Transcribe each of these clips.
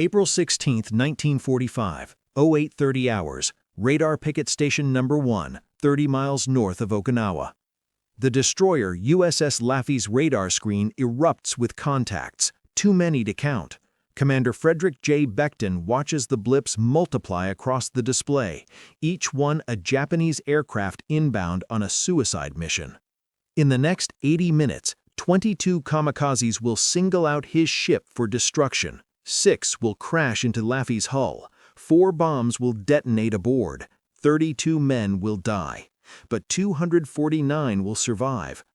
April 16, 1945, 0830 hours, radar picket station number 1, 30 miles north of Okinawa. The destroyer USS Laffy's radar screen erupts with contacts, too many to count. Commander Frederick J. Beckton watches the blips multiply across the display, each one a Japanese aircraft inbound on a suicide mission. In the next 80 minutes, 22 kamikazes will single out his ship for destruction. 6 will crash into Laffy's hull. 4 bombs will detonate aboard. 32 men will die, but 249 will survive.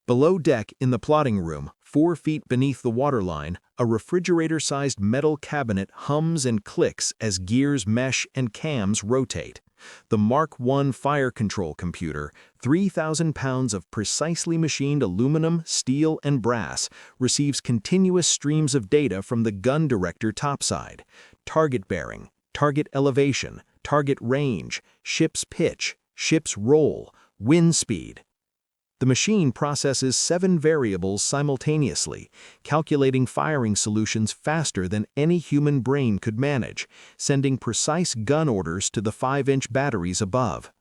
Below deck in the plotting room, 4 feet beneath the waterline, a refrigerator-sized metal cabinet hums and clicks as gears mesh and cams rotate. The Mark I fire control computer, 3,000 pounds of precisely machined aluminum, steel, and brass, receives continuous streams of data from the gun director topside. Target bearing, target elevation, target range, ship's pitch, ship's roll, wind speed. The machine processes 7 variables simultaneously, calculating firing solutions faster than any human brain could manage, sending precise gun orders to the 5-inch batteries above.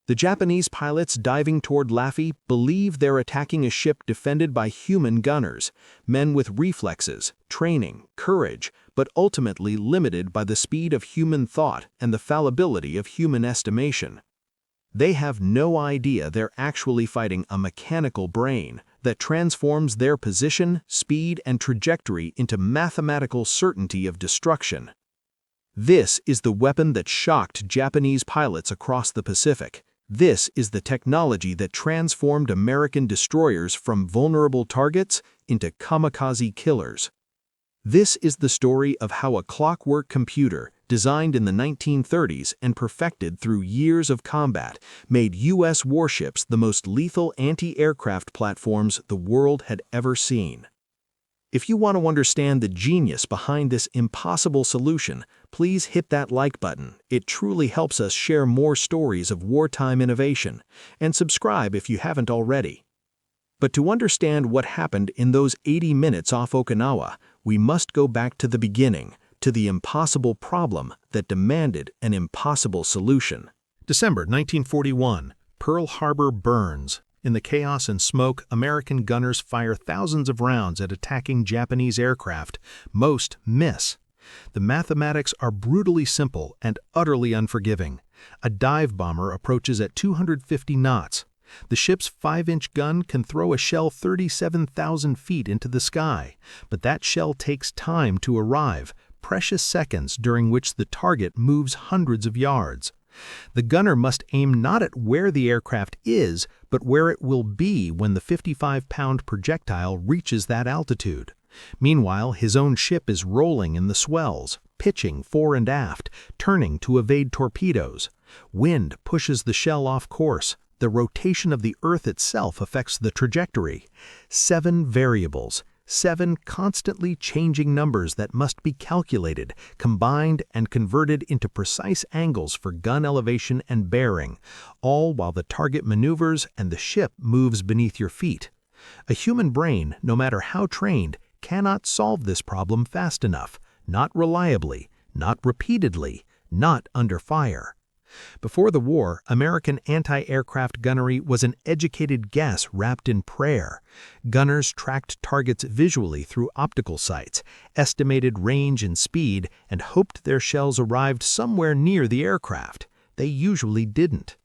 The Japanese pilots diving toward Laffy believe they're attacking a ship defended by human gunners, men with reflexes, training, courage, but ultimately limited by the speed of human thought and the fallibility of human estimation. They have no idea they're actually fighting a mechanical brain that transforms their position, speed, and trajectory into mathematical certainty of destruction. This is the weapon that shocked Japanese pilots across the Pacific. This is the technology that transformed American destroyers from vulnerable targets into kamikaze killers. This is the story of how a clockwork computer, designed in the 1930s and perfected through years of combat, made U.S. warships the most lethal anti-aircraft platforms the world had ever seen. If you want to understand the genius behind this impossible solution, please hit that like button. It truly helps us share more stories of wartime innovation, and subscribe if you haven't already. But to understand what happened in those 80 minutes off Okinawa, we must go back to the beginning, to the impossible problem that demanded an impossible solution. December 1941, Pearl Harbor burns. In the chaos and smoke, American gunners fire thousands of rounds at attacking Japanese aircraft. Most miss. The mathematics are brutally simple and utterly unforgiving. A dive bomber approaches at 250 knots. The ship's 5-inch gun can throw a shell 37,000 feet into the sky, but that shell takes time to arrive, precious seconds during which the target moves hundreds of yards. The gunner must aim not at where the aircraft is, but where it will be when the 55-pound projectile reaches that altitude. Meanwhile, his own ship is rolling in the swells, pitching fore and aft, turning to evade torpedoes. Wind pushes the shell off course. The rotation of the Earth itself affects the trajectory. 7 variables, 7 constantly changing numbers that must be calculated, combined, and converted into precise angles for gun elevation and bearing, all while the target maneuvers and the ship moves beneath your feet. A human brain, no matter how trained, cannot solve this problem fast enough, not reliably, not repeatedly, not under fire. Before the war, American anti-aircraft gunnery was an educated guess wrapped in prayer. Gunners tracked targets visually through optical sights, estimated range and speed, and hoped their shells arrived somewhere near the aircraft. They usually didn't.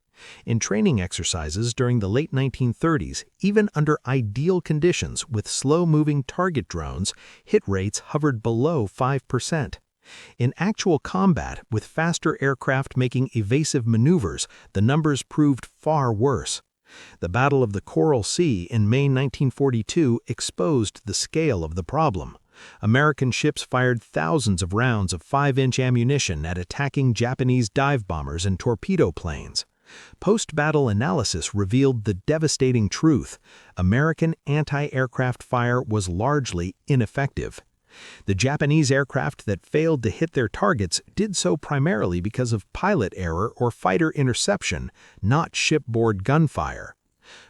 In training exercises during the late 1930s, even under ideal conditions with slow-moving target drones, hit rates hovered below 5%. In actual combat, with faster aircraft making evasive maneuvers, the numbers proved far worse. The Battle of the Coral Sea in May 1942 exposed the scale of the problem. American ships fired thousands of rounds of 5-inch ammunition at attacking Japanese dive bombers and torpedo planes. Post-battle analysis revealed the devastating truth: American anti-aircraft fire was largely ineffective. The Japanese aircraft that failed to hit their targets did so primarily because of pilot error or fighter interception, not shipboard gunfire.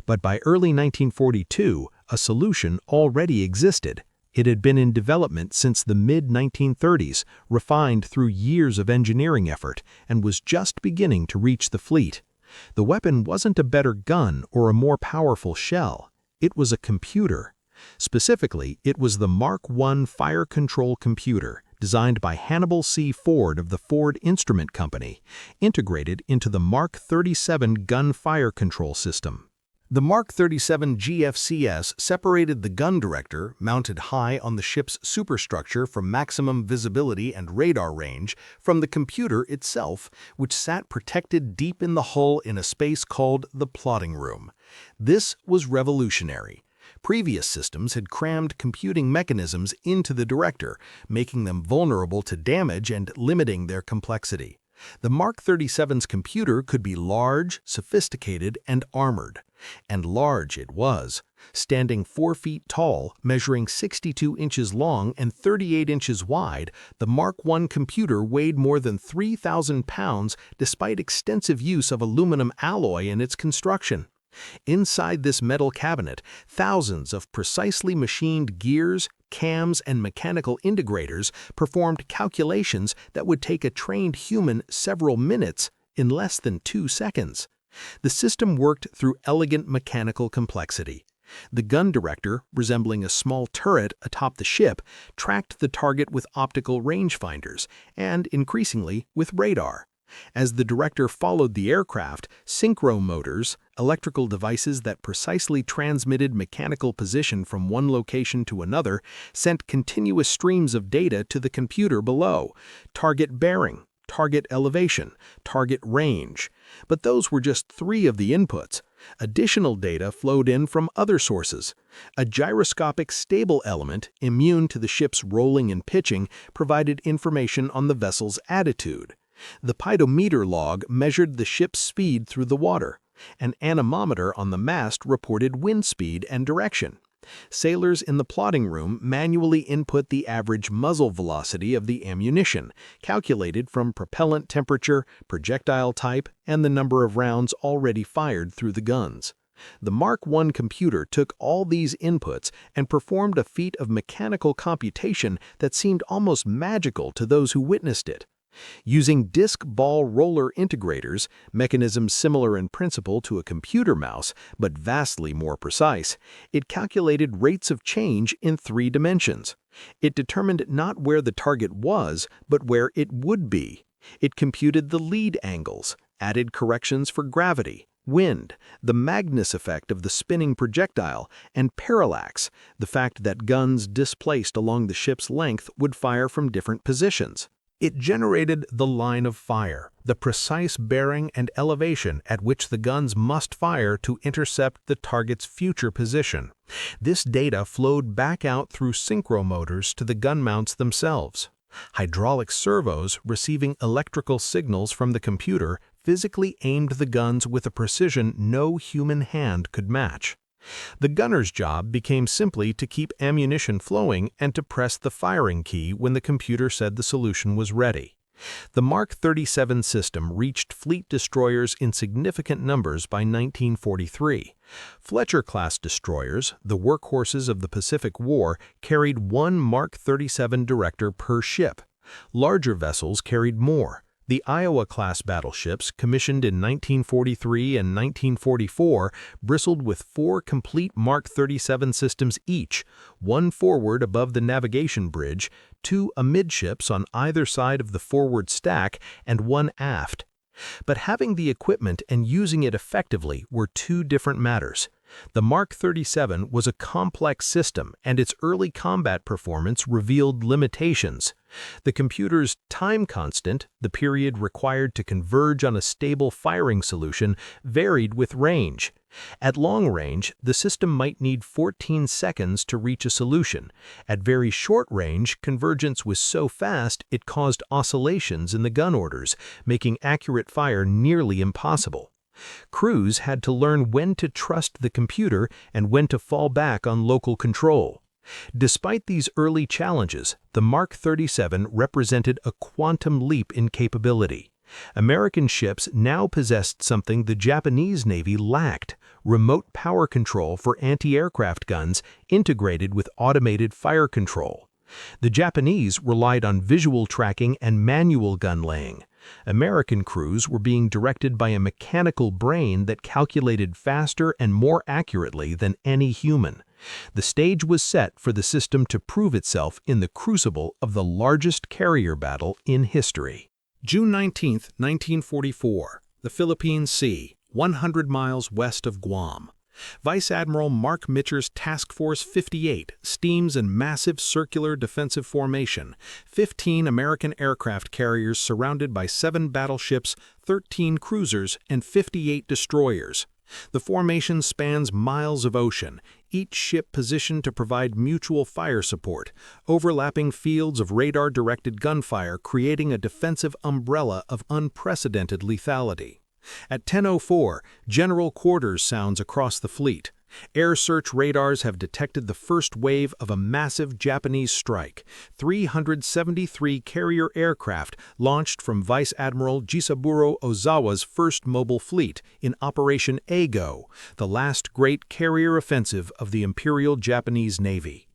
But by early 1942, a solution already existed: It had been in development since the mid-1930s, refined through years of engineering effort, and was just beginning to reach the fleet. The weapon wasn't a better gun or a more powerful shell. It was a computer. Specifically, it was the Mark I fire control computer, designed by Hannibal C. Ford of the Ford Instrument Company, integrated into the Mark 37 gun fire control system. The Mark 37 GFCS separated the gun director, mounted high on the ship's superstructure for maximum visibility and radar range, from the computer itself, which sat protected deep in the hull in a space called the plotting room. This was revolutionary. Previous systems had crammed computing mechanisms into the director, making them vulnerable to damage and limiting their complexity. The Mark 37's computer could be large, sophisticated, and armored. And large it was, standing 4 feet tall, measuring 62 inches long and 38 inches wide. The Mark I computer weighed more than 3,000 pounds despite extensive use of aluminum alloy in its construction. Inside this metal cabinet, thousands of precisely machined gears, cams, and mechanical integrators performed calculations that would take a trained human several minutes in less than 2 seconds. The system worked through elegant mechanical complexity. The gun director, resembling a small turret atop the ship, tracked the target with optical rangefinders and, increasingly, with radar. As the director followed the aircraft, synchro motors, electrical devices that precisely transmitted mechanical position from one location to another, sent continuous streams of data to the computer below: target bearing, target elevation, target range. But those were just 3 of the inputs. Additional data flowed in from other sources. A gyroscopic stable element, immune to the ship's rolling and pitching, provided information on the vessel's attitude. The pedometer log measured the ship's speed through the water. An anemometer on the mast reported wind speed and direction. Sailors in the plotting room manually input the average muzzle velocity of the ammunition, calculated from propellant temperature, projectile type, and the number of rounds already fired through the guns. The Mark I computer took all these inputs and performed a feat of mechanical computation that seemed almost magical to those who witnessed it. Using disc ball roller integrators, mechanisms similar in principle to a computer mouse but vastly more precise, it calculated rates of change in 3 dimensions. It determined not where the target was, but where it would be. It computed the lead angles, added corrections for gravity, wind, the Magnus effect of the spinning projectile, and parallax, the fact that guns displaced along the ship's length would fire from different positions. It generated the line of fire, the precise bearing and elevation at which the guns must fire to intercept the target's future position. This data flowed back out through synchro motors to the gun mounts themselves. Hydraulic servos, receiving electrical signals from the computer, physically aimed the guns with a precision no human hand could match. The gunner's job became simply to keep ammunition flowing and to press the firing key when the computer said the solution was ready. The Mark 37 system reached fleet destroyers in significant numbers by 1943. Fletcher-class destroyers, the workhorses of the Pacific War, carried 1 Mark 37 director per ship. Larger vessels carried more. The Iowa-class battleships, commissioned in 1943 and 1944, bristled with 4 complete Mark 37 systems each, 1 forward above the navigation bridge, 2 amidships on either side of the forward stack, and 1 aft. But having the equipment and using it effectively were 2 different matters. The Mark 37 was a complex system, and its early combat performance revealed limitations. The computer's time constant, the period required to converge on a stable firing solution, varied with range. At long range, the system might need 14 seconds to reach a solution. At very short range, convergence was so fast it caused oscillations in the gun orders, making accurate fire nearly impossible. Crews had to learn when to trust the computer and when to fall back on local control. Despite these early challenges, the Mark 37 represented a quantum leap in capability. American ships now possessed something the Japanese Navy lacked: remote power control for anti-aircraft guns integrated with automated fire control. The Japanese relied on visual tracking and manual gun laying. American crews were being directed by a mechanical brain that calculated faster and more accurately than any human. The stage was set for the system to prove itself in the crucible of the largest carrier battle in history. June 19, 1944, the Philippine Sea, 100 miles west of Guam. Vice Admiral Mark Mitcher's Task Force 58 steams in massive circular defensive formation, 15 American aircraft carriers surrounded by 7 battleships, 13 cruisers, and 58 destroyers. The formation spans miles of ocean, each ship positioned to provide mutual fire support, overlapping fields of radar-directed gunfire creating a defensive umbrella of unprecedented lethality. At 10:04, General Quarters sounds across the fleet. Air search radars have detected the first wave of a massive Japanese strike. 373 carrier aircraft launched from Vice Admiral Jisaburo Ozawa's first mobile fleet in Operation Eigo, the last great carrier offensive of the Imperial Japanese Navy.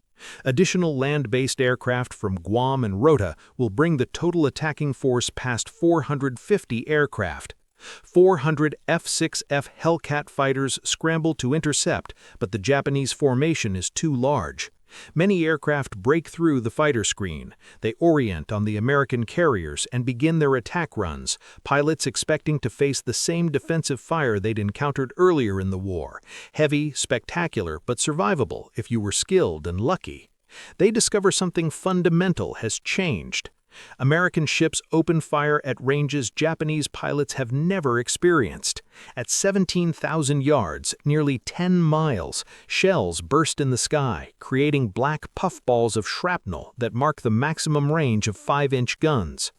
Additional land-based aircraft from Guam and Rota will bring the total attacking force past 450 aircraft. 400 F-6F Hellcat fighters scramble to intercept, but the Japanese formation is too large. Many aircraft break through the fighter screen. They orient on the American carriers and begin their attack runs, pilots expecting to face the same defensive fire they'd encountered earlier in the war: heavy, spectacular, but survivable if you were skilled and lucky. They discover something fundamental has changed. American ships open fire at ranges Japanese pilots have never experienced. At 17,000 yards, nearly 10 miles, shells burst in the sky, creating black puffballs of shrapnel that mark the maximum range of 5-inch guns.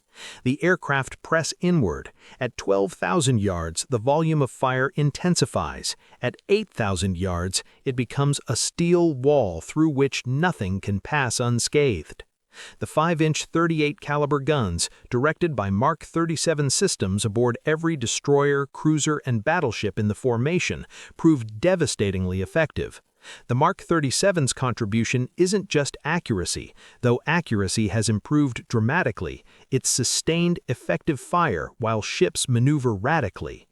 The aircraft press inward. At 12,000 yards, the volume of fire intensifies. At 8,000 yards, it becomes a steel wall through which nothing can pass unscathed. The 5-inch 38 caliber guns, directed by Mark 37 systems aboard every destroyer, cruiser, and battleship in the formation, proved devastatingly effective. The Mark 37's contribution isn't just accuracy, though accuracy has improved dramatically. It's sustained effective fire while ships maneuver radically.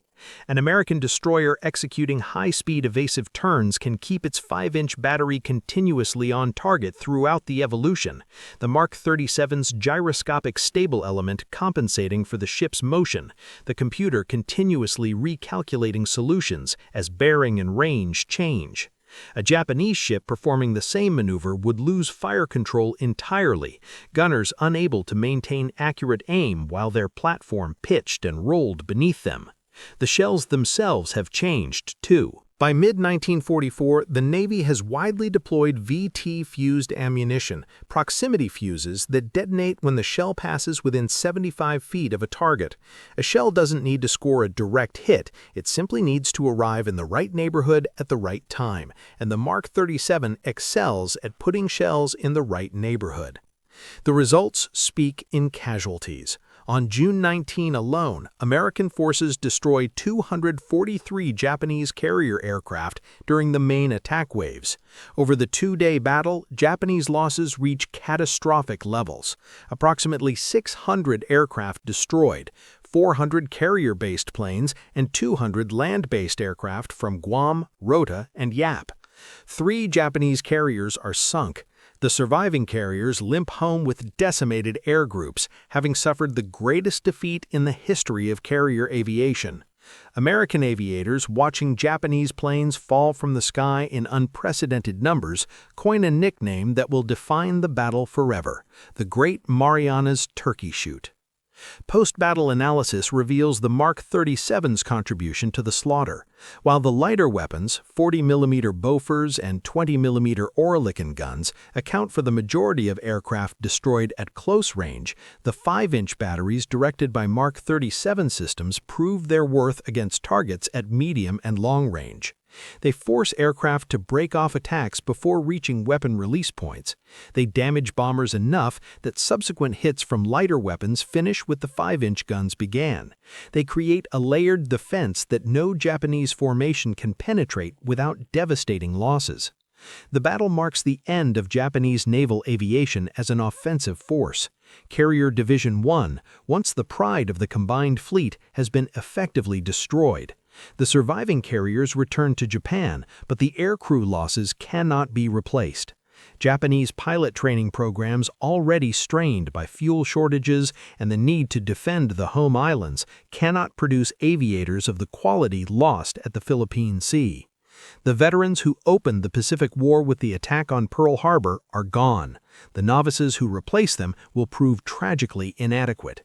An American destroyer executing high-speed evasive turns can keep its 5-inch battery continuously on target throughout the evolution, the Mark 37's gyroscopic stable element compensating for the ship's motion, the computer continuously recalculating solutions as bearing and range change. A Japanese ship performing the same maneuver would lose fire control entirely, gunners unable to maintain accurate aim while their platform pitched and rolled beneath them. The shells themselves have changed, too. By mid-1944, the Navy has widely deployed VT-fused ammunition, proximity fuses that detonate when the shell passes within 75 feet of a target. A shell doesn't need to score a direct hit, it simply needs to arrive in the right neighborhood at the right time, and the Mark 37 excels at putting shells in the right neighborhood. The results speak in casualties. On June 19 alone, American forces destroyed 243 Japanese carrier aircraft during the main attack waves. Over the 2-day battle, Japanese losses reach catastrophic levels. Approximately 600 aircraft destroyed, 400 carrier-based planes, and 200 land-based aircraft from Guam, Rota, and Yap. 3 Japanese carriers are sunk. The surviving carriers limp home with decimated air groups, having suffered the greatest defeat in the history of carrier aviation. American aviators, watching Japanese planes fall from the sky in unprecedented numbers, coin a nickname that will define the battle forever: the Great Marianas Turkey Shoot. Post-battle analysis reveals the Mark 37's contribution to the slaughter. While the lighter weapons, 40mm Bofors and 20mm Oerlikon guns, account for the majority of aircraft destroyed at close range, the 5-inch batteries directed by Mark 37 systems prove their worth against targets at medium and long range. They force aircraft to break off attacks before reaching weapon release points. They damage bombers enough that subsequent hits from lighter weapons finish with the 5-inch guns began. They create a layered defense that no Japanese formation can penetrate without devastating losses. The battle marks the end of Japanese naval aviation as an offensive force. Carrier Division 1, once the pride of the combined fleet, has been effectively destroyed. The surviving carriers returned to Japan, but the aircrew losses cannot be replaced. Japanese pilot training programs, already strained by fuel shortages and the need to defend the home islands, cannot produce aviators of the quality lost at the Philippine Sea. The veterans who opened the Pacific War with the attack on Pearl Harbor are gone. The novices who replace them will prove tragically inadequate.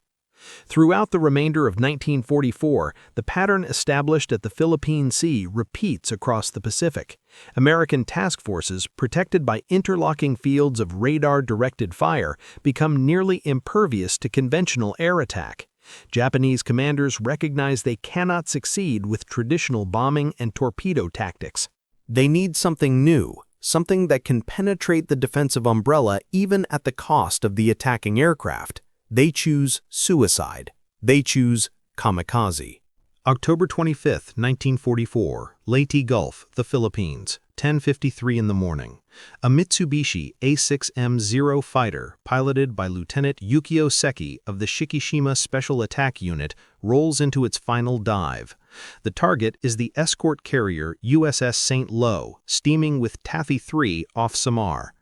Throughout the remainder of 1944, the pattern established at the Philippine Sea repeats across the Pacific. American task forces, protected by interlocking fields of radar-directed fire, become nearly impervious to conventional air attack. Japanese commanders recognize they cannot succeed with traditional bombing and torpedo tactics. They need something new, something that can penetrate the defensive umbrella even at the cost of the attacking aircraft. They choose suicide. They choose kamikaze. October 25, 1944, Leyte Gulf, the Philippines, 10:53 in the morning. A Mitsubishi A6M-0 fighter, piloted by Lieutenant Yukio Seki of the Shikishima Special Attack Unit, rolls into its final dive. The target is the escort carrier USS St. Lo, steaming with Taffy 3 off Samar.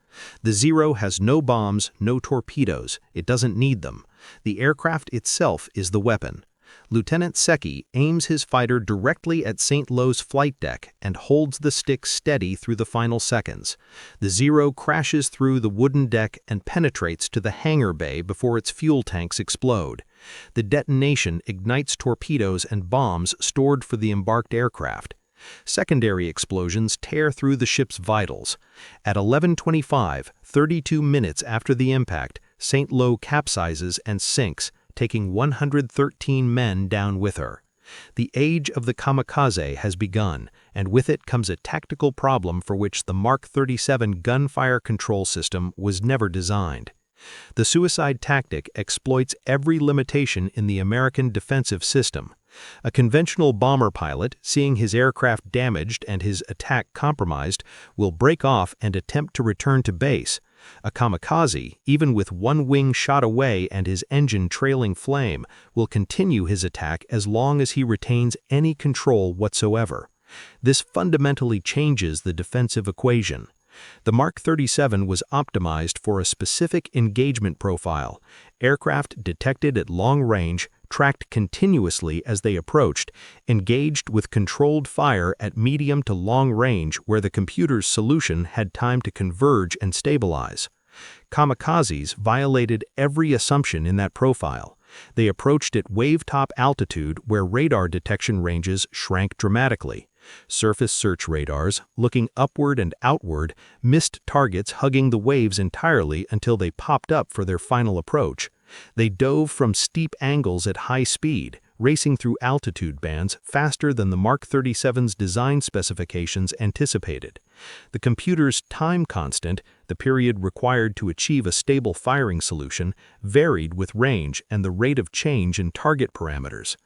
The Zero has no bombs, no torpedoes. It doesn't need them. The aircraft itself is the weapon. Lieutenant Seki aims his fighter directly at St. Lo's flight deck and holds the stick steady through the final seconds. The Zero crashes through the wooden deck and penetrates to the hangar bay before its fuel tanks explode. The detonation ignites torpedoes and bombs stored for the embarked aircraft. Secondary explosions tear through the ship's vitals. At 11:25, 32 minutes after the impact, St. Lo capsizes and sinks, taking 113 men down with her. The age of the kamikaze has begun, and with it comes a tactical problem for which the Mark 37 gunfire control system was never designed. The suicide tactic exploits every limitation in the American defensive system. A conventional bomber pilot, seeing his aircraft damaged and his attack compromised, will break off and attempt to return to base. A kamikaze, even with one wing shot away and his engine trailing flame, will continue his attack as long as he retains any control whatsoever. This fundamentally changes the defensive equation. The Mark 37 was optimized for a specific engagement profile. Aircraft detected at long range, tracked continuously as they approached, engaged with controlled fire at medium to long range where the computer's solution had time to converge and stabilize. Kamikazes violated every assumption in that profile. They approached at wave-top altitude where radar detection ranges shrank dramatically. Surface search radars, looking upward and outward, missed targets hugging the waves entirely until they popped up for their final approach. They dove from steep angles at high speed, racing through altitude bands faster than the Mark 37's design specifications anticipated. The computer's time constant, the period required to achieve a stable firing solution, varied with range and the rate of change in target parameters.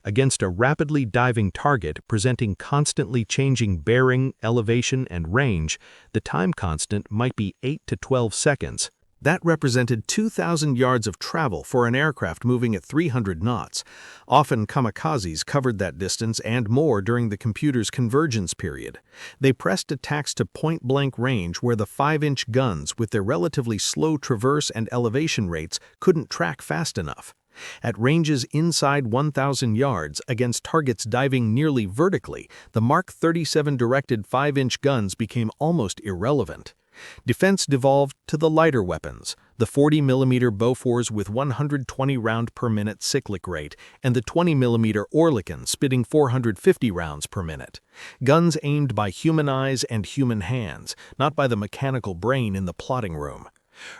Against a rapidly diving target presenting constantly changing bearing, elevation, and range, the time constant might be 8 to 12 seconds. That represented 2,000 yards of travel for an aircraft moving at 300 knots. Often kamikazes covered that distance and more during the computer's convergence period. They pressed attacks to point-blank range where the 5-inch guns, with their relatively slow traverse and elevation rates, couldn't track fast enough. At ranges inside 1,000 yards, against targets diving nearly vertically, the Mark 37 directed 5-inch guns became almost irrelevant. Defense devolved to the lighter weapons, the 40mm Bofors with 120 round per minute cyclic rate, and the 20mm Oerlikon spitting 450 rounds per minute. Guns aimed by human eyes and human hands, not by the mechanical brain in the plotting room.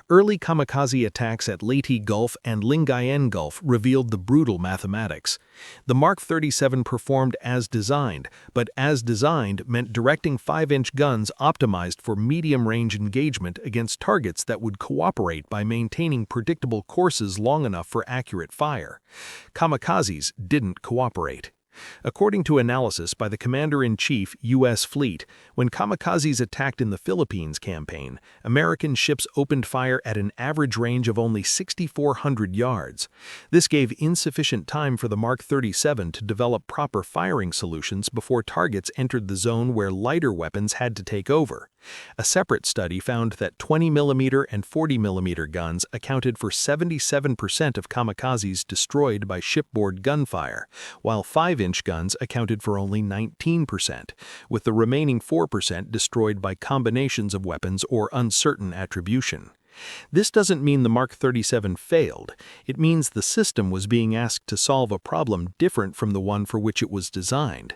Early kamikaze attacks at Leyte Gulf and Lingayen Gulf revealed the brutal mathematics. The Mark 37 performed as designed, but as designed meant directing 5-inch guns optimized for medium-range engagement against targets that would cooperate by maintaining predictable courses long enough for accurate fire. Kamikazes didn't cooperate. According to analysis by the Commander-in-Chief, U.S. Fleet, when kamikazes attacked in the Philippines campaign, American ships opened fire at an average range of only 6,400 yards. This gave insufficient time for the Mark 37 to develop proper firing solutions before targets entered the zone where lighter weapons had to take over. A separate study found that 20mm and 40mm guns accounted for 77% of kamikazes destroyed by shipboard gunfire, while 5-inch guns accounted for only 19%, with the remaining 4% destroyed by combinations of weapons or uncertain attribution. This doesn't mean the Mark 37 failed. It means the system was being asked to solve a problem different from the one for which it was designed.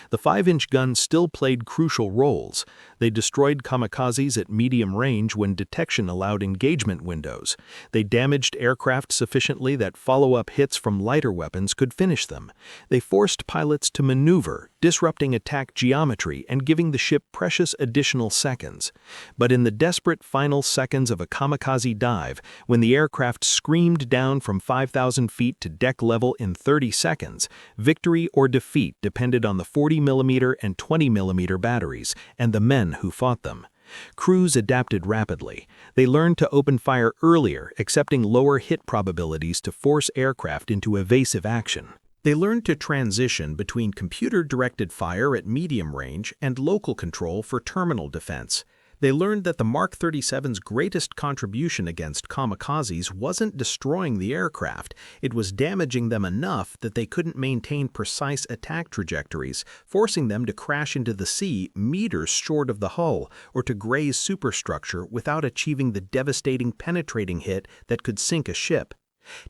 The 5-inch guns still played crucial roles. They destroyed kamikazes at medium range when detection allowed engagement windows. They damaged aircraft sufficiently that follow-up hits from lighter weapons could finish them. They forced pilots to maneuver, disrupting attack geometry and giving the ship precious additional seconds. But in the desperate final seconds of a kamikaze dive, when the aircraft screamed down from 5,000 feet to deck level in 30 seconds, victory or defeat depended on the 40mm and 20mm batteries and the men who fought them. Crews adapted rapidly. They learned to open fire earlier, accepting lower hit probabilities to force aircraft into evasive action. They learned to transition between computer-directed fire at medium range and local control for terminal defense. They learned that the Mark 37's greatest contribution against kamikazes wasn't destroying the aircraft, it was damaging them enough that they couldn't maintain precise attack trajectories, forcing them to crash into the sea meters short of the hull or to graze superstructure without achieving the devastating penetrating hit that could sink a ship.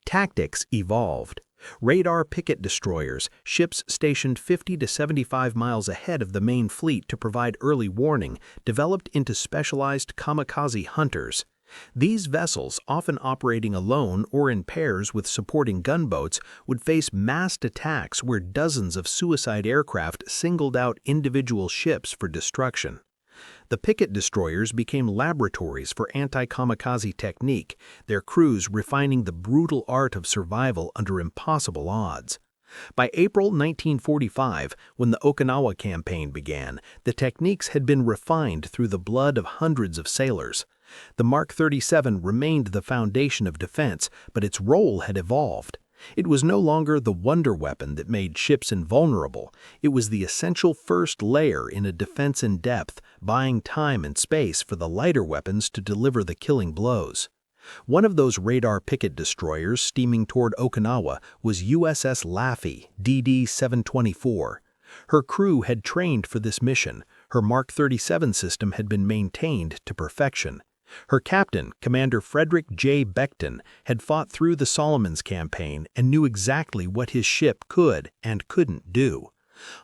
Tactics evolved. Radar picket destroyers, ships stationed 50 to 75 miles ahead of the main fleet to provide early warning, developed into specialized kamikaze hunters. These vessels, often operating alone or in pairs with supporting gunboats, would face massed attacks where dozens of suicide aircraft singled out individual ships for destruction. The picket destroyers became laboratories for anti-kamikaze technique, their crews refining the brutal art of survival under impossible odds. By April 1945, when the Okinawa campaign began, the techniques had been refined through the blood of hundreds of sailors. The Mark 37 remained the foundation of defense, but its role had evolved. It was no longer the wonder weapon that made ships invulnerable. It was the essential first layer in a defense in depth, buying time and space for the lighter weapons to deliver the killing blows. One of those radar picket destroyers steaming toward Okinawa was USS Laffy, DD 724. Her crew had trained for this mission. Her Mark 37 system had been maintained to perfection. Her captain, Commander Frederick J. Beckton, had fought through the Solomons campaign and knew exactly what his ship could and couldn't do.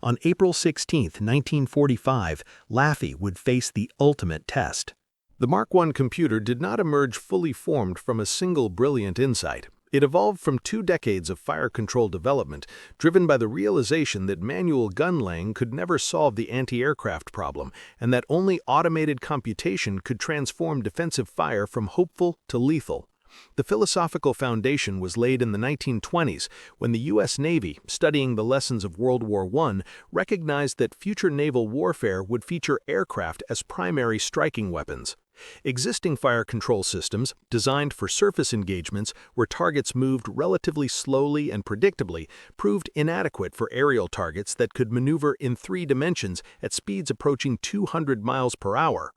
On April 16, 1945, Laffy would face the ultimate test. The Mark I computer did not emerge fully formed from a single brilliant insight. It evolved from 2 decades of fire control development, driven by the realization that manual gun laying could never solve the anti-aircraft problem, and that only automated computation could transform defensive fire from hopeful to lethal. The philosophical foundation was laid in the 1920s when the U.S. Navy, studying the lessons of World War I, recognized that future naval warfare would feature aircraft as primary striking weapons. Existing fire control systems, designed for surface engagements where targets moved relatively slowly and predictably, proved inadequate for aerial targets that could maneuver in 3 dimensions at speeds approaching 200 miles per hour.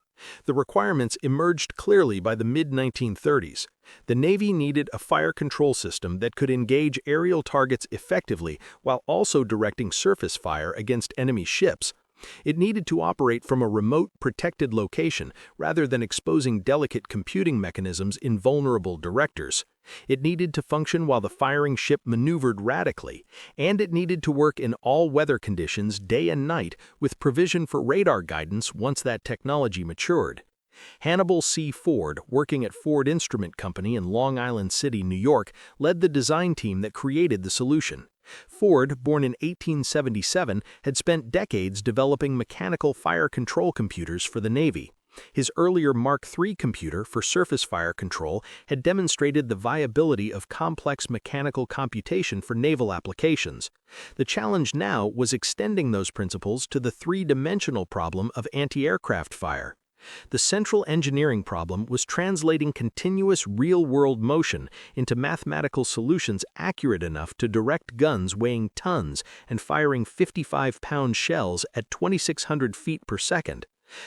The requirements emerged clearly by the mid-1930s. The Navy needed a fire control system that could engage aerial targets effectively while also directing surface fire against enemy ships. It needed to operate from a remote, protected location rather than exposing delicate computing mechanisms in vulnerable directors. It needed to function while the firing ship maneuvered radically, and it needed to work in all weather conditions day and night with provision for radar guidance once that technology matured. Hannibal C. Ford, working at Ford Instrument Company in Long Island City, New York, led the design team that created the solution. Ford, born in 1877, had spent decades developing mechanical fire control computers for the Navy. His earlier Mark III computer for surface fire control had demonstrated the viability of complex mechanical computation for naval applications. The challenge now was extending those principles to the three-dimensional problem of anti-aircraft fire. The central engineering problem was translating continuous real-world motion into mathematical solutions accurate enough to direct guns weighing tons and firing 55-pound shells at 2,600 feet per second.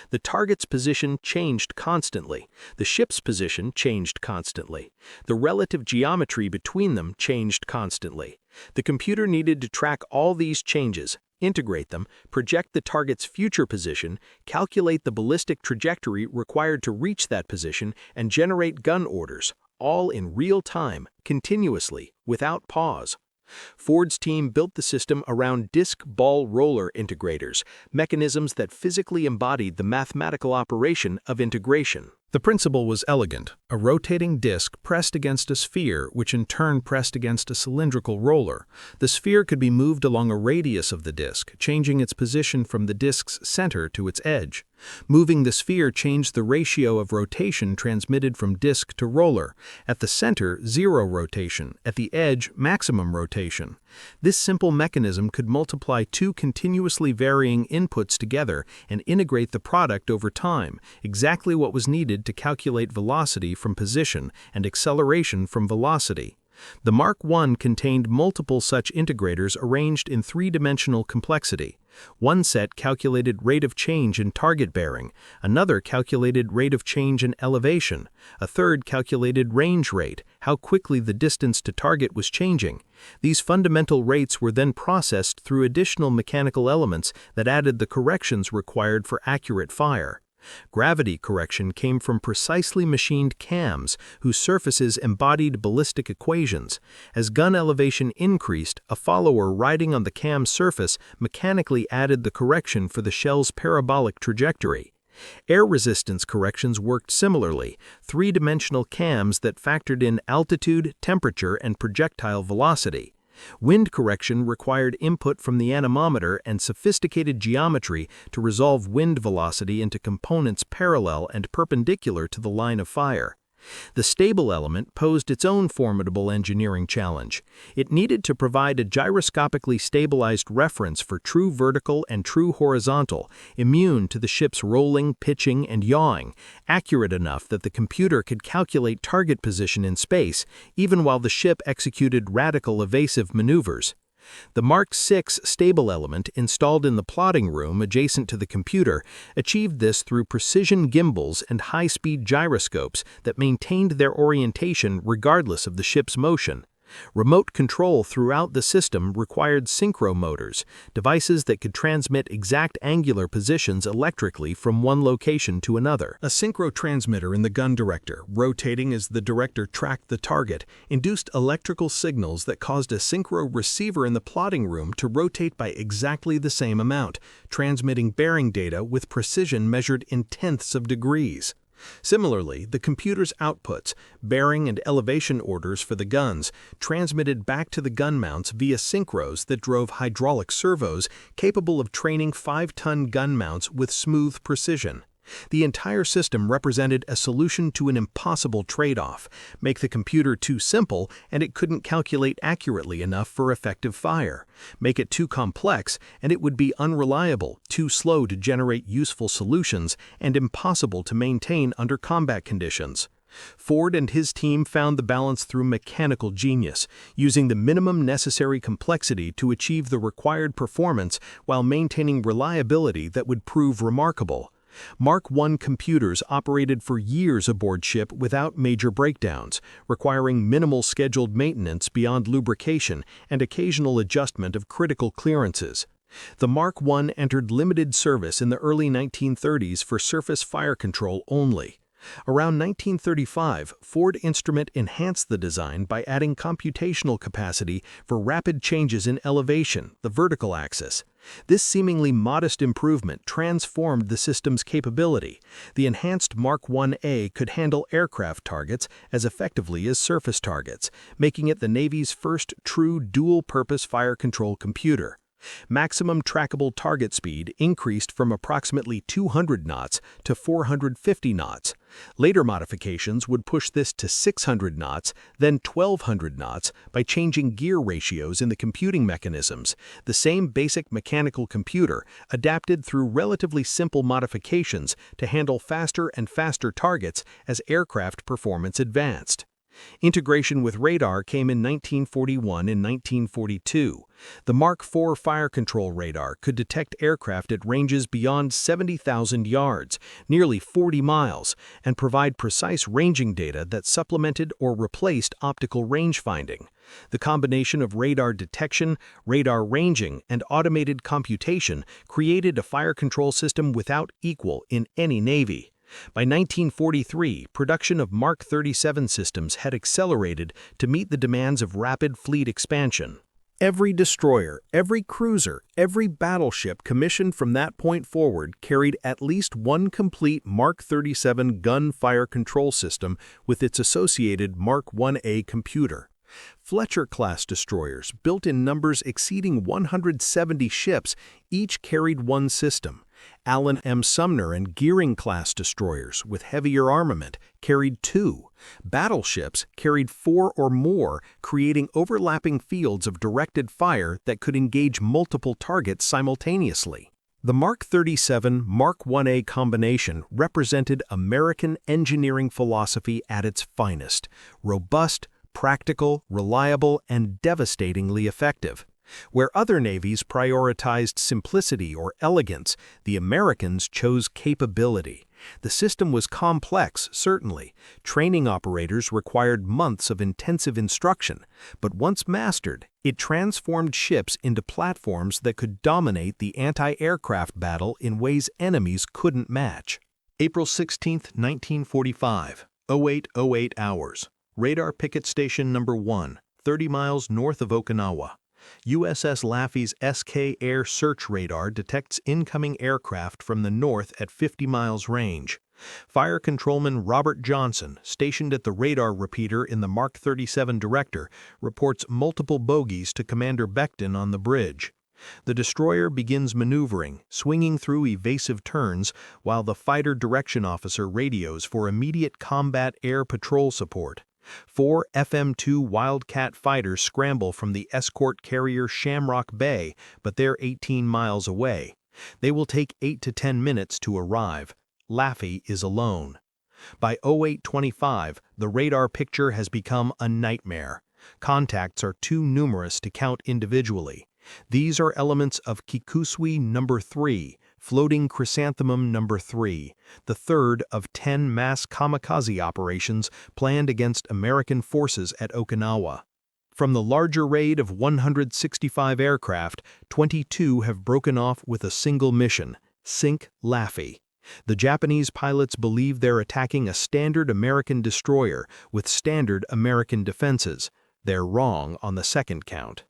The target's position changed constantly. The ship's position changed constantly. The relative geometry between them changed constantly. The computer needed to track all these changes, integrate them, project the target's future position, calculate the ballistic trajectory required to reach that position, and generate gun orders, all in real time, continuously, without pause. Ford's team built the system around disc ball roller integrators, mechanisms that physically embodied the mathematical operation of integration. The principle was elegant: a rotating disc pressed against a sphere, which in turn pressed against a cylindrical roller. The sphere could be moved along a radius of the disc, changing its position from the disc's center to its edge. Moving the sphere changed the ratio of rotation transmitted from disc to roller. At the center, zero rotation; at the edge, maximum rotation. This simple mechanism could multiply two continuously varying inputs together and integrate the product over time, exactly what was needed to calculate velocity from position and acceleration from velocity. The Mark I contained multiple such integrators arranged in three-dimensional complexity. One set calculated rate of change in target bearing, another calculated rate of change in elevation, a third calculated range rate, how quickly the distance to target was changing. These fundamental rates were then processed through additional mechanical elements that added the corrections required for accurate fire. Gravity correction came from precisely machined cams whose surfaces embodied ballistic equations. As gun elevation increased, a follower riding on the cam's surface mechanically added the correction for the shell's parabolic trajectory. Air resistance corrections worked similarly, three-dimensional cams that factored in altitude, temperature, and projectile velocity. Wind correction required input from the anemometer and sophisticated geometry to resolve wind velocity into components parallel and perpendicular to the line of fire. The stable element posed its own formidable engineering challenge. It needed to provide a gyroscopically stabilized reference for true vertical and true horizontal, immune to the ship's rolling, pitching, and yawing, accurate enough that the computer could calculate target position in space, even while the ship executed radical evasive maneuvers. The Mark VI stable element, installed in the plotting room adjacent to the computer, achieved this through precision gimbals and high-speed gyroscopes that maintained their orientation regardless of the ship's motion. Remote control throughout the system required synchro motors, devices that could transmit exact angular positions electrically from one location to another. A synchro transmitter in the gun director, rotating as the director tracked the target, induced electrical signals that caused a synchro receiver in the plotting room to rotate by exactly the same amount, transmitting bearing data with precision measured in tenths of degrees. Similarly, the computer's outputs, bearing and elevation orders for the guns, transmitted back to the gun mounts via synchros that drove hydraulic servos capable of training 5-ton gun mounts with smooth precision. The entire system represented a solution to an impossible trade-off: make the computer too simple and it couldn't calculate accurately enough for effective fire; make it too complex and it would be unreliable, too slow to generate useful solutions, and impossible to maintain under combat conditions. Ford and his team found the balance through mechanical genius, using the minimum necessary complexity to achieve the required performance while maintaining reliability that would prove remarkable. Mark I computers operated for years aboard ship without major breakdowns, requiring minimal scheduled maintenance beyond lubrication and occasional adjustment of critical clearances. The Mark I entered limited service in the early 1930s for surface fire control only. Around 1935, Ford Instrument enhanced the design by adding computational capacity for rapid changes in elevation, the vertical axis. This seemingly modest improvement transformed the system's capability. The enhanced Mark 1A could handle aircraft targets as effectively as surface targets, making it the Navy's first true dual-purpose fire control computer. Maximum trackable target speed increased from approximately 200 knots to 450 knots. Later modifications would push this to 600 knots, then 1200 knots by changing gear ratios in the computing mechanisms. The same basic mechanical computer adapted through relatively simple modifications to handle faster and faster targets as aircraft performance advanced. Integration with radar came in 1941 and 1942. The Mark IV fire control radar could detect aircraft at ranges beyond 70,000 yards, nearly 40 miles, and provide precise ranging data that supplemented or replaced optical range finding. The combination of radar detection, radar ranging, and automated computation created a fire control system without equal in any Navy. By 1943, production of Mark 37 systems had accelerated to meet the demands of rapid fleet expansion. Every destroyer, every cruiser, every battleship commissioned from that point forward carried at least one complete Mark 37 gun fire control system with its associated Mark 1A computer. Fletcher-class destroyers, built in numbers exceeding 170 ships, each carried one system. Allen M. Sumner and Gearing-class destroyers, with heavier armament, carried two. Battleships carried four or more, creating overlapping fields of directed fire that could engage multiple targets simultaneously. The Mark 37 Mark 1A combination represented American engineering philosophy at its finest: robust, practical, reliable, and devastatingly effective. Where other navies prioritized simplicity or elegance, the Americans chose capability. The system was complex, certainly. Training operators required months of intensive instruction, but once mastered, it transformed ships into platforms that could dominate the anti-aircraft battle in ways enemies couldn't match. April 16, 1945, 08:08 hours. Radar Picket Station Number 1, 30 miles north of Okinawa. USS Laffy's SK Air Search Radar detects incoming aircraft from the north at 50 miles range. Fire Controlman Robert Johnson, stationed at the radar repeater in the Mark 37 Director, reports multiple bogeys to Commander Becton on the bridge. The destroyer begins maneuvering, swinging through evasive turns, while the fighter direction officer radios for immediate combat air patrol support. 4 FM-2 Wildcat fighters scramble from the escort carrier Shamrock Bay, but they're 18 miles away. They will take 8 to 10 minutes to arrive. Laffy is alone. By 08:25, the radar picture has become a nightmare. Contacts are too numerous to count individually. These are elements of Kikusui Number 3, Floating Chrysanthemum Number 3, the third of 10 mass kamikaze operations planned against American forces at Okinawa. From the larger raid of 165 aircraft, 22 have broken off with a single mission: sink Laffy. The Japanese pilots believe they're attacking a standard American destroyer with standard American defenses. They're wrong on the second count.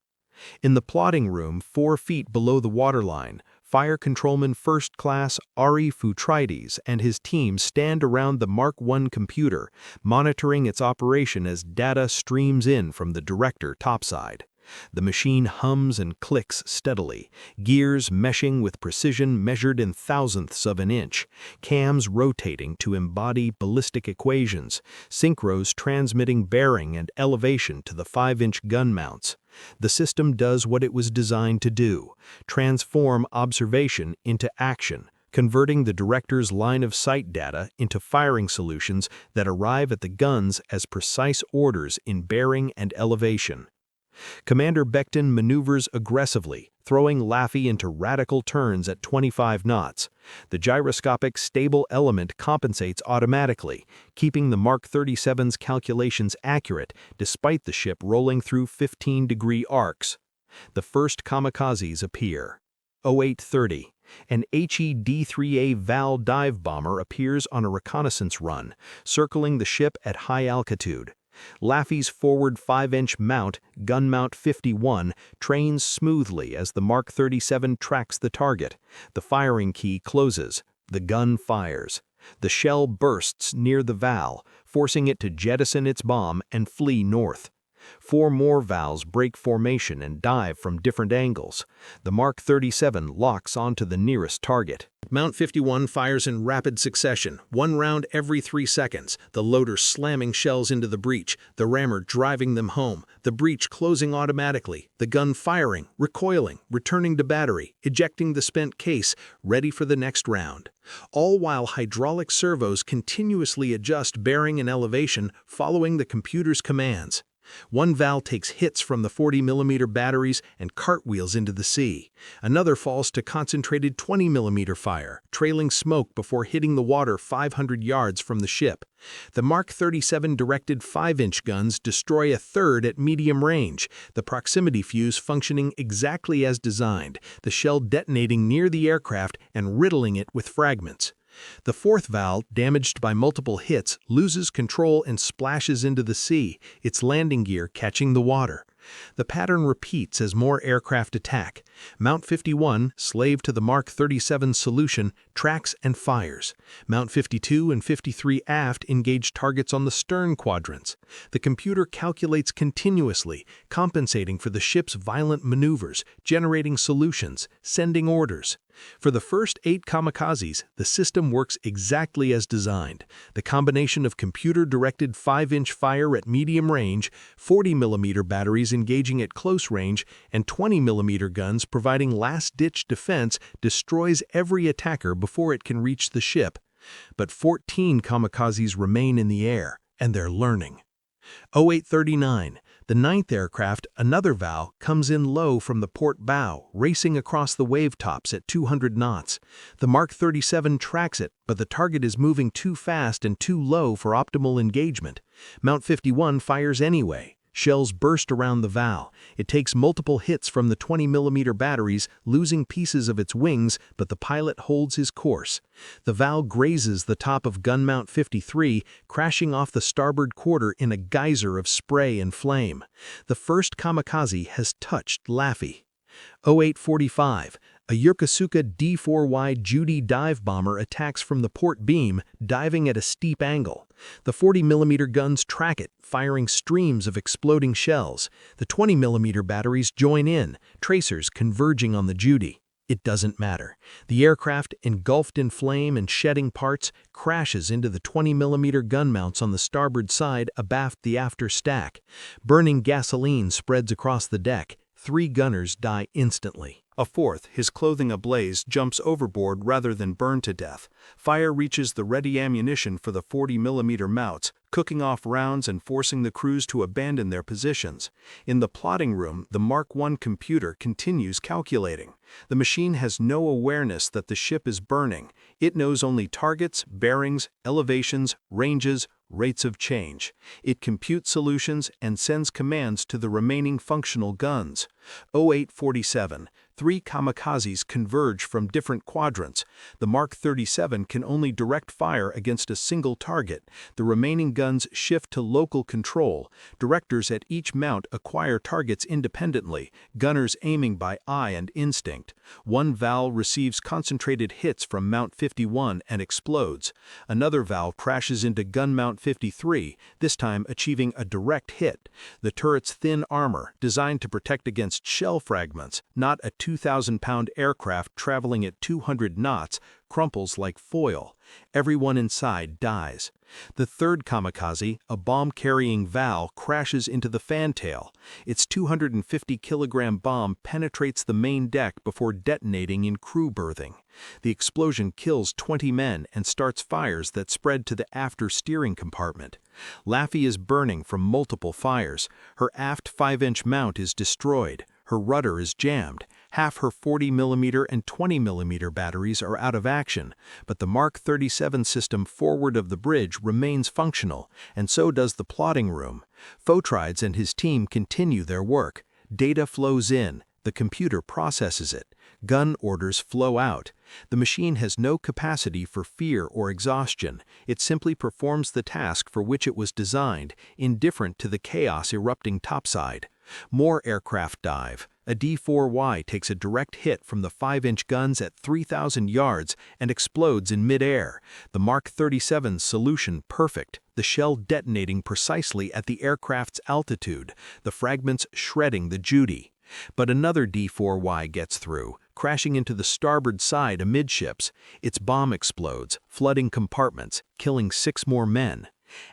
In the plotting room 4 feet below the waterline, Fire Controlman First Class Ari Futrides and his team stand around the Mark I computer, monitoring its operation as data streams in from the director topside. The machine hums and clicks steadily, gears meshing with precision measured in thousandths of an inch, cams rotating to embody ballistic equations, synchros transmitting bearing and elevation to the 5-inch gun mounts. The system does what it was designed to do: transform observation into action, converting the director's line-of-sight data into firing solutions that arrive at the guns as precise orders in bearing and elevation. Commander Becton maneuvers aggressively, throwing Laffy into radical turns at 25 knots. The gyroscopic stable element compensates automatically, keeping the Mark 37's calculations accurate despite the ship rolling through 15-degree arcs. The first kamikazes appear. 08:30. An HE-D-3A Val dive bomber appears on a reconnaissance run, circling the ship at high altitude. Laffy's forward 5-inch mount, gun mount 51, trains smoothly as the Mark 37 tracks the target. The firing key closes. The gun fires. The shell bursts near the Val, forcing it to jettison its bomb and flee north. 4 more Vals break formation and dive from different angles. The Mark 37 locks onto the nearest target. Mount 51 fires in rapid succession, 1 round every 3 seconds, the loader slamming shells into the breech, the rammer driving them home, the breech closing automatically, the gun firing, recoiling, returning to battery, ejecting the spent case, ready for the next round. All while hydraulic servos continuously adjust bearing and elevation following the computer's commands. One Val takes hits from the 40mm batteries and cartwheels into the sea. Another falls to concentrated 20mm fire, trailing smoke before hitting the water 500 yards from the ship. The Mark 37 directed 5-inch guns destroy a third at medium range, the proximity fuse functioning exactly as designed, the shell detonating near the aircraft and riddling it with fragments. The 4th Val, damaged by multiple hits, loses control and splashes into the sea, its landing gear catching the water. The pattern repeats as more aircraft attack. Mount 51, slave to the Mark 37 solution, tracks and fires. Mount 52 and 53 aft engage targets on the stern quadrants. The computer calculates continuously, compensating for the ship's violent maneuvers, generating solutions, sending orders. For the first 8 kamikazes, the system works exactly as designed. The combination of computer-directed 5-inch fire at medium range, 40mm batteries engaging at close range, and 20mm guns providing last-ditch defense destroys every attacker before it can reach the ship. But 14 kamikazes remain in the air, and they're learning. 0839, the 9th aircraft, another Val, comes in low from the port bow, racing across the wave tops at 200 knots. The Mark 37 tracks it, but the target is moving too fast and too low for optimal engagement. Mount 51 fires anyway. Shells burst around the Val. It takes multiple hits from the 20mm batteries, losing pieces of its wings, but the pilot holds his course. The Val grazes the top of gun mount 53, crashing off the starboard quarter in a geyser of spray and flame. The first kamikaze has touched Laffy. 0845, a Yokosuka D4Y Judy dive bomber attacks from the port beam, diving at a steep angle. The 40mm guns track it, firing streams of exploding shells. The 20mm batteries join in, tracers converging on the Judy. It doesn't matter. The aircraft, engulfed in flame and shedding parts, crashes into the 20mm gun mounts on the starboard side abaft the after stack. Burning gasoline spreads across the deck. 3 gunners die instantly. A 4th, his clothing ablaze, jumps overboard rather than burn to death. Fire reaches the ready ammunition for the 40mm mounts, cooking off rounds and forcing the crews to abandon their positions. In the plotting room, the Mark I computer continues calculating. The machine has no awareness that the ship is burning. It knows only targets, bearings, elevations, ranges, rates of change. It computes solutions and sends commands to the remaining functional guns. 0847, 3 kamikazes converge from different quadrants. The Mark 37 can only direct fire against a single target. The remaining guns shift to local control. Directors at each mount acquire targets independently, gunners aiming by eye and instinct. One Val receives concentrated hits from Mount 51 and explodes. Another Val crashes into gun Mount 53, this time achieving a direct hit. The turret's thin armor, designed to protect against shell fragments, not a 2,000-pound aircraft traveling at 200 knots, crumples like foil. Everyone inside dies. The 3rd kamikaze, a bomb-carrying Val, crashes into the fantail. Its 250-kilogram bomb penetrates the main deck before detonating in crew berthing. The explosion kills 20 men and starts fires that spread to the after steering compartment. Laffy is burning from multiple fires. Her aft 5-inch mount is destroyed. Her rudder is jammed. Half her 40mm and 20mm batteries are out of action, but the Mark 37 system forward of the bridge remains functional, and so does the plotting room. Fotrides and his team continue their work. Data flows in. The computer processes it. Gun orders flow out. The machine has no capacity for fear or exhaustion. It simply performs the task for which it was designed, indifferent to the chaos erupting topside. More aircraft dive. A D-4Y takes a direct hit from the 5-inch guns at 3,000 yards and explodes in midair. The Mark 37's solution perfect, the shell detonating precisely at the aircraft's altitude, the fragments shredding the Judy. But another D-4Y gets through, crashing into the starboard side amidships. Its bomb explodes, flooding compartments, killing 6 more men.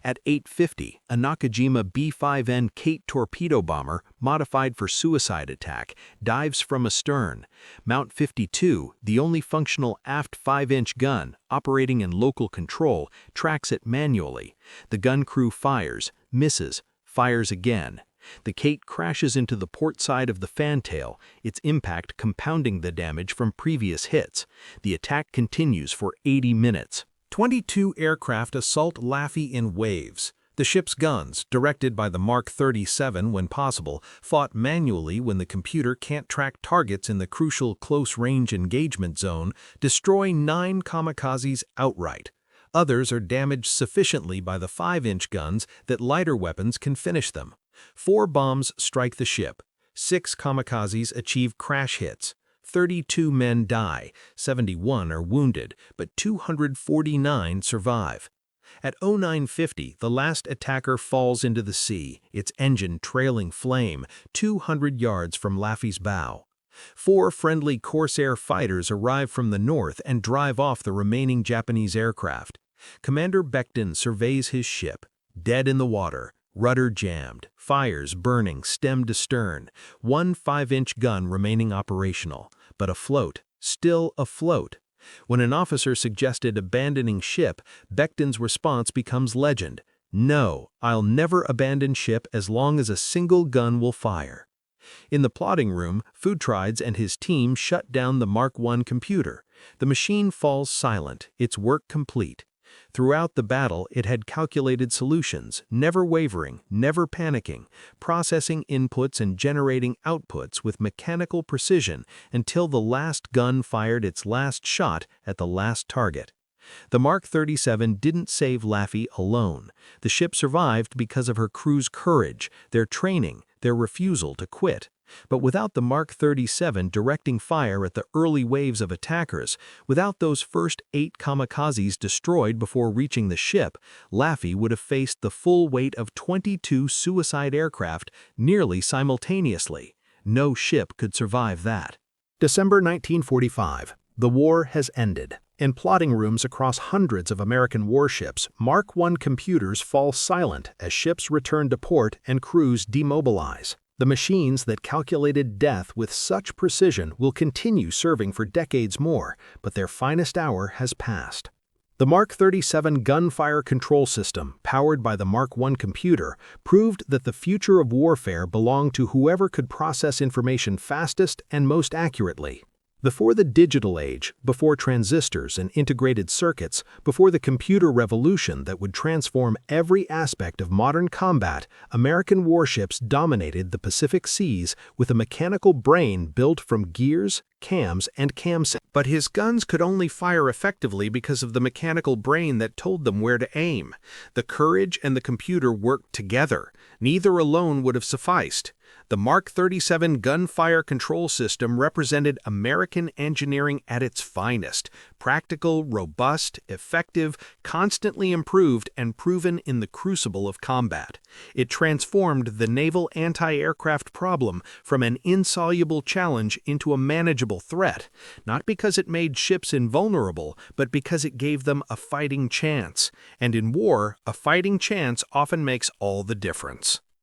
At 8:50, a Nakajima B-5N Kate torpedo bomber, modified for suicide attack, dives from astern. Mount 52, the only functional aft 5-inch gun, operating in local control, tracks it manually. The gun crew fires, misses, fires again. The Kate crashes into the port side of the fantail, its impact compounding the damage from previous hits. The attack continues for 80 minutes. 22 aircraft assault Laffy in waves. The ship's guns, directed by the Mark 37 when possible, fought manually when the computer can't track targets in the crucial close-range engagement zone, destroy 9 kamikazes outright. Others are damaged sufficiently by the 5-inch guns that lighter weapons can finish them. 4 bombs strike the ship. 6 kamikazes achieve crash hits. 32 men die, 71 are wounded, but 249 survive. At 09:50, the last attacker falls into the sea, its engine trailing flame, 200 yards from Laffy's bow. 4 friendly Corsair fighters arrive from the north and drive off the remaining Japanese aircraft. Commander Becton surveys his ship, dead in the water, rudder jammed, fires burning stem to stern, 1 5-inch gun remaining operational, but afloat, still afloat. When an officer suggested abandoning ship, Becton's response becomes legend. No, I'll never abandon ship as long as a single gun will fire. In the plotting room, Futrides and his team shut down the Mark I computer. The machine falls silent, its work complete. Throughout the battle, it had calculated solutions, never wavering, never panicking, processing inputs and generating outputs with mechanical precision until the last gun fired its last shot at the last target. The Mark 37 didn't save Laffy alone. The ship survived because of her crew's courage, their training, their refusal to quit. But without the Mark 37 directing fire at the early waves of attackers, without those first 8 kamikazes destroyed before reaching the ship, Laffy would have faced the full weight of 22 suicide aircraft nearly simultaneously. No ship could survive that. December 1945. The war has ended. In plotting rooms across hundreds of American warships, Mark I computers fall silent as ships return to port and crews demobilize. The machines that calculated death with such precision will continue serving for decades more, but their finest hour has passed. The Mark 37 gunfire control system, powered by the Mark I computer, proved that the future of warfare belonged to whoever could process information fastest and most accurately. Before the digital age, before transistors and integrated circuits, before the computer revolution that would transform every aspect of modern combat, American warships dominated the Pacific Seas with a mechanical brain built from gears, cams, and camsets. But his guns could only fire effectively because of the mechanical brain that told them where to aim. The courage and the computer worked together. Neither alone would have sufficed. The Mark 37 gunfire control system represented American engineering at its finest, practical, robust, effective, constantly improved, and proven in the crucible of combat. It transformed the naval anti-aircraft problem from an insoluble challenge into a manageable threat, not because it made ships invulnerable, but because it gave them a fighting chance. And in war, a fighting chance often makes all the difference.